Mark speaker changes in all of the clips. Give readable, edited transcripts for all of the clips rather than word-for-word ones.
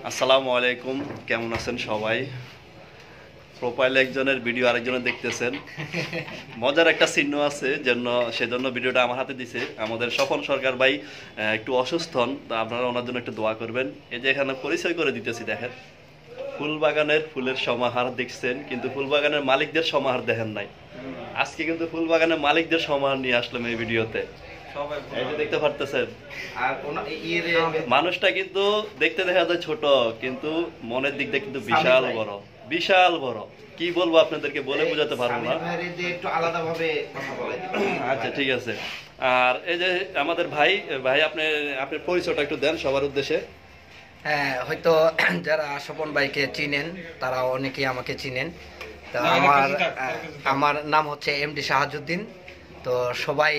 Speaker 1: আসসালামু আলাইকুম, কেমন আছেন সবাই? প্রোফাইলে একজনের ভিডিও আরেকজনের দেখতেছেন, মজার একটা চিহ্ন আছে জন্য সেজন্য ভিডিওটা আমার হাতে দিছে। আমাদের স্বপন সরকার ভাই একটু অসুস্থ হন, তো আপনারা ওনার জন্য একটু দোয়া করবেন। এই যে এখানে পরিচয় করে দিতেছি, দেখেন ফুল বাগানের ফুলের সমাহার দেখছেন, কিন্তু ফুল বাগানের মালিকদের সমাহার দেখেন নাই। আজকে কিন্তু ফুল বাগানের মালিকদের সমাহার নিয়ে আসলাম এই ভিডিওতে। এই যে দেখতে পারতেছেন, মানুষটা কিন্তু দেখতে দেখা যায় ছোট, কিন্তু মনের দিক দিয়ে কিন্তু বিশাল বড়, বিশাল বড়। কি বলবো আপনাদেরকে, বলে বোঝাতে পারবো না। আচ্ছা ঠিক আছে। আর এই যে আমাদের ভাই ভাই আপনার পরিচয়টা একটু দেন সবার উদ্দেশ্যে।
Speaker 2: হ্যাঁ, হয়তো যারা স্বপন ভাইকে চিনেন তারা অনেকেই আমাকে চিনেন। তো আমার নাম হচ্ছে এমডি শাহাজুদ্দিন। তো সবাই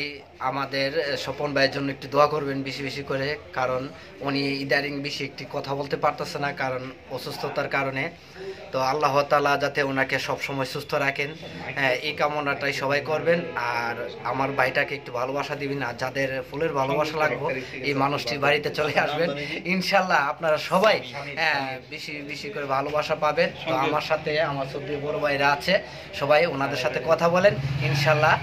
Speaker 2: আমাদের স্বপন ভাইয়ের জন্য একটু দোয়া করবেন বেশি বেশি করে, কারণ উনি ইদারিং বেশি একটি কথা বলতে পারতেছে না কারণ অসুস্থতার কারণে। তো আল্লাহ তাআলা যাতে ওনাকে সবসময় সুস্থ রাখেন, এই কামনাটাই সবাই করবেন। আর আমার ভাইটাকে একটু ভালোবাসা দিবেন, আর যাদের ফুলের ভালোবাসা লাগবে এই মানুষটির বাড়িতে চলে আসবেন ইনশাল্লাহ। আপনারা সবাই বেশি বেশি করে ভালোবাসা পাবেন। তো আমার সাথে আমার সব বড় ভাইরা আছে, সবাই ওনাদের সাথে কথা বলেন ইনশাল্লাহ।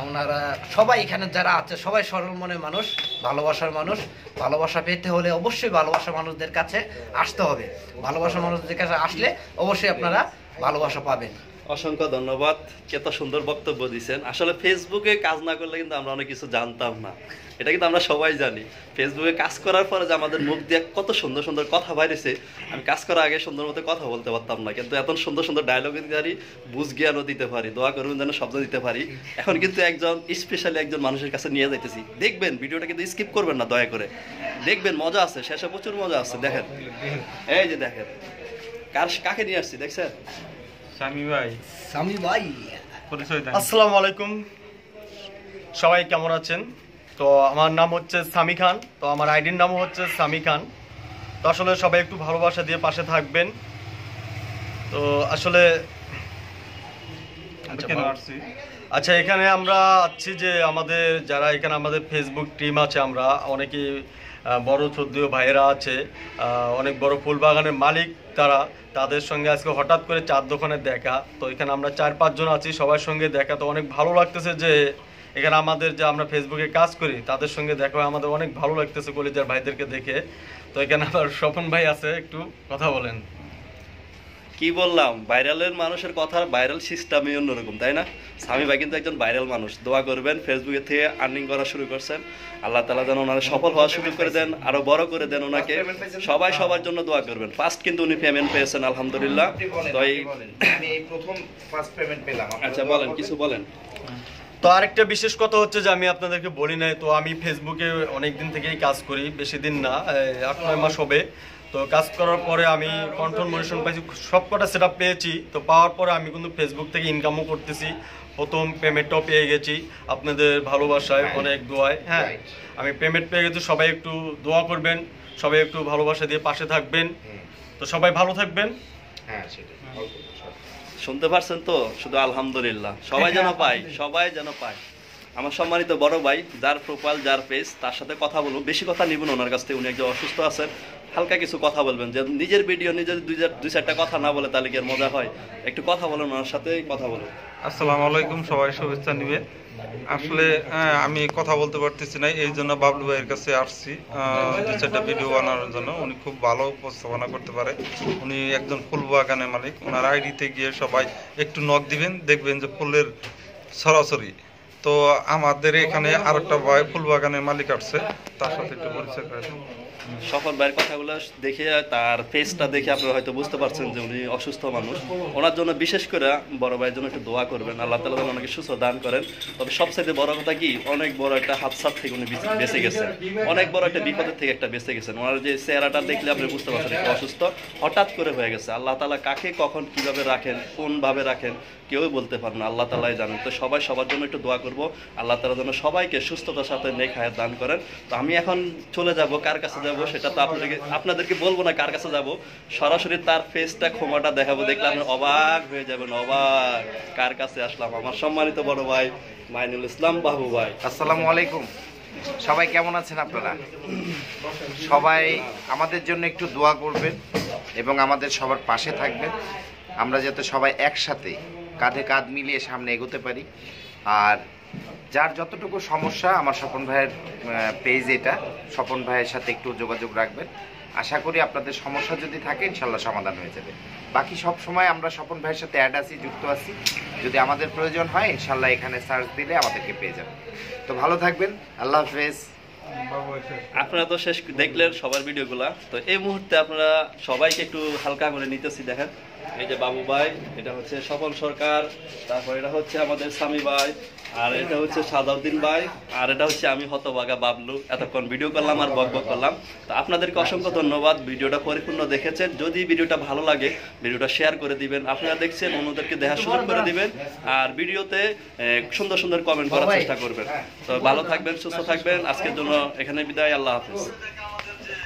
Speaker 2: ওনারা সবাই এখানে যারা আছে সবাই সরল মনের মানুষ, ভালোবাসার মানুষ। ভালোবাসা পেতে হলে অবশ্যই ভালোবাসা মানুষদের কাছে আসতে হবে। ভালোবাসা মানুষদের কাছে আসলে অবশ্যই আপনারা ভালোবাসা পাবেন।
Speaker 1: অসংখ্য ধন্যবাদ, কত সুন্দর বক্তব্য দিচ্ছেন। আসলে ফেসবুকে কাজ না করলে কিন্তু আমরা অনেক কিছু জানতাম না, এটা কিন্তু আমরা সবাই জানি। ফেসবুকে কাজ করার পরে যে আমাদের মুখ দিয়ে কত সুন্দর সুন্দর কথা বাইরেছে, আমি কাজ করার আগে সুন্দর মতো কথা বলতে পারতাম না, কিন্তু এত সুন্দর সুন্দর ডায়লগ দিতে পারি, বুঝ জ্ঞানও দিতে পারি, দোয়া করবেন যেন শব্দ দিতে পারি। এখন কিন্তু একজন স্পেশালি একজন মানুষের কাছে নিয়ে যাইতেছি। দেখবেন ভিডিওটা কিন্তু স্কিপ করবেন না, দয়া করে দেখবেন, মজা আছে, শেষে প্রচুর মজা আছে। দেখেন, এই যে দেখেন কাকে নিয়ে আসছি দেখছেন?
Speaker 3: সামি ভাই।
Speaker 2: সামি ভাই,
Speaker 3: আসসালামু আলাইকুম, সবাই কেমন আছেন? তো আমার নাম হচ্ছে সামি খান, তো আমার আইডির নামও হচ্ছে সামি খান। তো আসলে সবাই একটু ভালোবাসা দিয়ে পাশে থাকবেন। তো আসলে আচ্ছা, এখানে আমরা আছি যে আমাদের যারা এখানে আমাদের ফেসবুক টিম আছে, আমরা অনেকেই বড় শ্রদ্ধেয় ভাইয়েরা আছে, অনেক বড় ফুল বাগানের মালিক তারা। তাদের সঙ্গে আজকে হঠাৎ করে চার দোকানে দেখা। তো এখানে আমরা 4-5 জন আছি, সবার সঙ্গে দেখা। তো অনেক ভালো লাগতেছে যে এখানে আমাদের যে আমরা ফেসবুকে কাজ করি তাদের সঙ্গে দেখা হয়, আমাদের অনেক ভালো লাগতেছে কলিজার ভাইদেরকে দেখে। তো এখানে আবার স্বপন ভাই আছে, একটু কথা বলেন।
Speaker 1: কি বললাম, ভাইরালের মানুষের কথা, ভাইরাল সিস্টেমই অন্যরকম, তাই না? স্বামী ভাই কিন্তু একজন ভাইরাল মানুষ। দোয়া করবেন, ফেসবুকে থেকে আর্নিং করা শুরু করছেন, আল্লাহ তাআলা যেন ওনার সফল হওয়ার সুযোগ করে দেন, আরো বড় করে দেন ওনাকে। সবাই সবার জন্য দোয়া করবেন। ফার্স্ট কিন্তু উনি পেমেন্ট পেয়েছেন আলহামদুলিল্লাহ। তো
Speaker 4: আমি এই প্রথম ফার্স্ট পেমেন্ট পেলাম।
Speaker 1: আচ্ছা বলেন, কিছু বলেন।
Speaker 3: তো আরেকটা বিশেষ কথা হচ্ছে যে আমি আপনাদেরকে বলি নাই, তো আমি ফেসবুকে অনেক দিন থেকেই কাজ করি, বেশি দিন না, 8-9 মাস হবে। তো কাজ করার পরে আমি কন্ট্রোল মনিশন পাইছি, সবকটা সেট আপ পেয়েছি। তো পাওয়ার পরে আমি কিন্তু ফেসবুক থেকে ইনকামও করতেছি, প্রথম পেমেন্টটাও পেয়ে গেছি আপনাদের ভালোবাসায়, অনেক দোয়ায়। হ্যাঁ, আমি পেমেন্ট পেয়ে গেছি। সবাই একটু দোয়া করবেন, সবাই একটু ভালোবাসা দিয়ে পাশে থাকবেন। তো সবাই ভালো থাকবেন।
Speaker 4: হ্যাঁ, সেটাই।
Speaker 1: শুনতে পারছেন তো? শুধু আলহামদুলিল্লাহ, সবাই যেন পায়, সবাই যেন পায়। আমার সম্মানিত বড় ভাই, যার প্রোফাইল যার পেজ, তার সাথে কথা বলুন। বেশি কথা নিবেন ওনার কাছ থেকে, উনি একজন অসুস্থ আছেন, হালকা কিছু কথা বলবেন। যে নিজের ভিডিও নিজের 2-4টা কথা না বলে তাহলে কি আর মজা হয়? একটু কথা বলুন, ওনার সাথে কথা বলুন।
Speaker 5: আসসালামু আলাইকুম, সবাই শুভেচ্ছা নিবে। আসলে আমি কথা বলতে পারতেছি না, এই জন্য বাবলু ভাইয়ের কাছে আসছি 2-4টা ভিডিও বানানোর জন্য। উনি খুব ভালো উপস্থাপনা করতে পারে, উনি একজন ফুল বাগানের মালিক। ওনার আইডিতে গিয়ে সবাই একটু নক দিবেন, দেখবেন যে ফুলের সরাসরি। তো আমাদের এখানে আরেকটা ভাই ফুল বাগানের মালিক আসছে, তার সাথে একটু পরিচয় করে দেন।
Speaker 1: সফল ভাইয়ের কথাগুলো দেখে, তার ফেসটা দেখে আপনারা হয়তো বুঝতে পারছেন যে উনি অসুস্থ মানুষ। ওনার জন্য বিশেষ করে বড় ভাইয়ের জন্য একটু দোয়া করবেন, আল্লাহ তাআলা যেন ওনাকে সুস্থ দান করেন। তবে সবচেয়ে বড় কথা কি, অনেক বড় একটা হাদসার থেকে উনি বেঁচে গেছেন, অনেক বড় একটা বিপদের থেকে একটা বেঁচে গেছেন। ওনার যে চেহারাটা দেখলে আপনি বুঝতে পারছেন একটু অসুস্থ, হঠাৎ করে হয়ে গেছে। আল্লাহ তাআলা কাকে কখন কিভাবে রাখেন, কোনভাবে রাখেন কেউই বলতে পারেন না, আল্লাহ তাআলাই জানেন। তো সবাই সবার জন্য একটু দোয়া করব, আল্লাহ তাআলা যেন সবাইকে সুস্থতার সাথে নেক হায়াত দান করেন। তো আমি এখন চলে যাব, কার কাছে যাব সেটা তো আপনাদেরকে বলবো না কার কাছে যাব, সরাসরি তার ফেসটা ক্ষমাটা দেখাবো, দেখলে আপনি অবাক হয়ে যাবেন, অবাক কার কাছে আসলাম। আমার সম্মানিত বড় ভাই মাইনুল ইসলাম বাবু ভাই।
Speaker 4: আসসালামু আলাইকুম। সবাই কেমন আছেন আপনারা? সবাই আমাদের জন্য একটু দোয়া করবেন এবং আমাদের সবার পাশে থাকবেন, আমরা যাতে সবাই একসাথে কাঁধে কাঁধ মিলিয়ে সামনে এগোতে পারি। আর যার যতটুকু সমস্যা, আমার স্বপন ভাইয়ের পেজ এটা, স্বপন ভাইয়ের সাথে একটু যোগাযোগ রাখবেন। আশা করি আপনাদের সমস্যা যদি থাকে ইনশাল্লাহ সমাধান হয়ে যাবে। বাকি সব সময় আমরা স্বপন ভাইয়ের সাথে অ্যাড আছি, যুক্ত আছি। যদি আমাদের প্রয়োজন হয় ইনশাল্লাহ এখানে সার্চ দিলে আমাদেরকে পেয়ে যাবেন। তো ভালো থাকবেন, আল্লাহ হাফেজ।
Speaker 1: আপনারা তো শেষ দেখলেন সবার ভিডিওগুলা। তো এই মুহূর্তে আপনারা সবাইকে একটু হালকা করে নিতেছি। দেখেন এই যে বাবু ভাই, এটা হচ্ছে স্বপন সরকার, তারপর এটা হচ্ছে আমাদের স্বামী ভাই, আর এটা হচ্ছে সাদাউদ্দিন ভাই, আর এটা হচ্ছে আমি হতভাগা বাবলু। এতক্ষণ ভিডিও করলাম আর বক বক করলাম। তো আপনাদেরকে অসংখ্য ধন্যবাদ, ভিডিওটা পরিপূর্ণ দেখেছেন। যদি ভিডিওটা ভালো লাগে ভিডিওটা শেয়ার করে দিবেন, আপনারা দেখছেন অন্যদেরকে দেখার সুযোগ করে দিবেন, আর ভিডিওতে সুন্দর সুন্দর কমেন্ট করার চেষ্টা করবেন। তো ভালো থাকবেন, সুস্থ থাকবেন। আজকের জন্য এখানে বিদায়, আল্লাহ হাফেজ।